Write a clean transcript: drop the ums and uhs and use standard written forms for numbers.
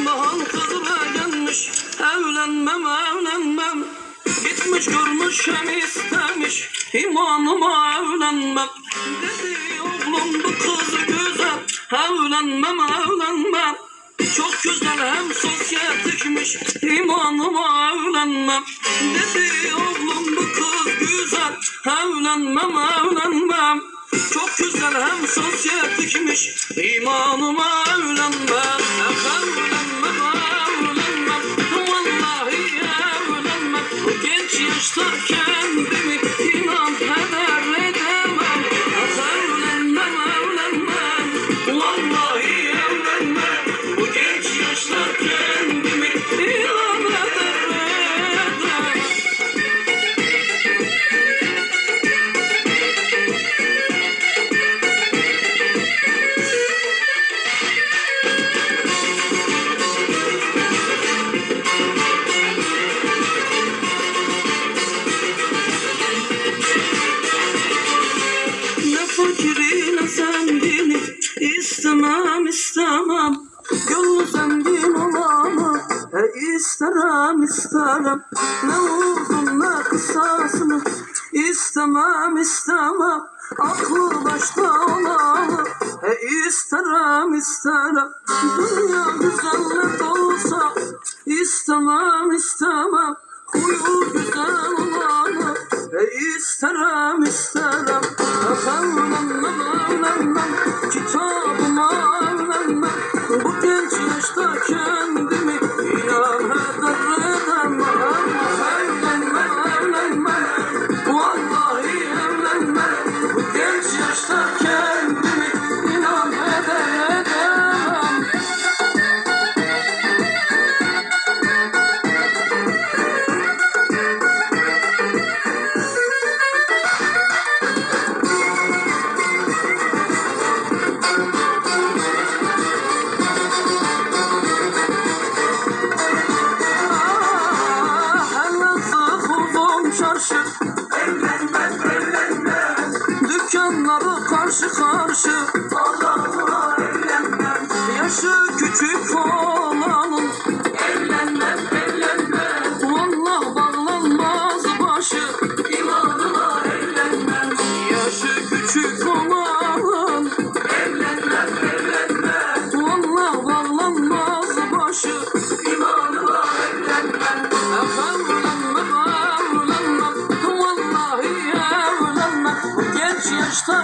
Allah'ın kızına gelmiş, evlenmem. Gitmiş görmüş hem istemiş, imanıma evlenmem. Dedi oğlum bu kız güzel, evlenmem. Çok güzel hem sosyetikmiş, imanıma evlenmem. Dedi oğlum bu kız güzel, evlenmem. Çok güzel hem sosyetikmiş, imanıma evlenmem. Evlenmem, vallahi evlenmem. Bu genç yaşta kendimi inan heder edemem. Evlenmem, vallahi evlenmem. Bu genç yaşta kendimi inan heder edemem. Fakirine zengini istemem. Gönlü zengin olanı isterim. Ne uzun ne kısasını istemem. Aklı başta olanı isterim. Dünya güzellik olsa istemem. Huyu güzel olanı isterim. Evlenmem, kitabıma evlenmem. Bu genç yaşta kendimi inan heder edemem. Evlenmem, vallahi evlenmem. Bu genç yaşta kendimi inan heder edemem. Çarşı, evlenmem. Dükkanları karşı Allah'ına evlenmem. Yaşı küçük olanın evlenmem. Vallah bağlanmaz başı, imanına evlenmem. Yaşı küçük olanın evlenmem. Vallah bağlanmaz başı, imanına evlenmem. Vallahi evlenmem. Bu genç yaşta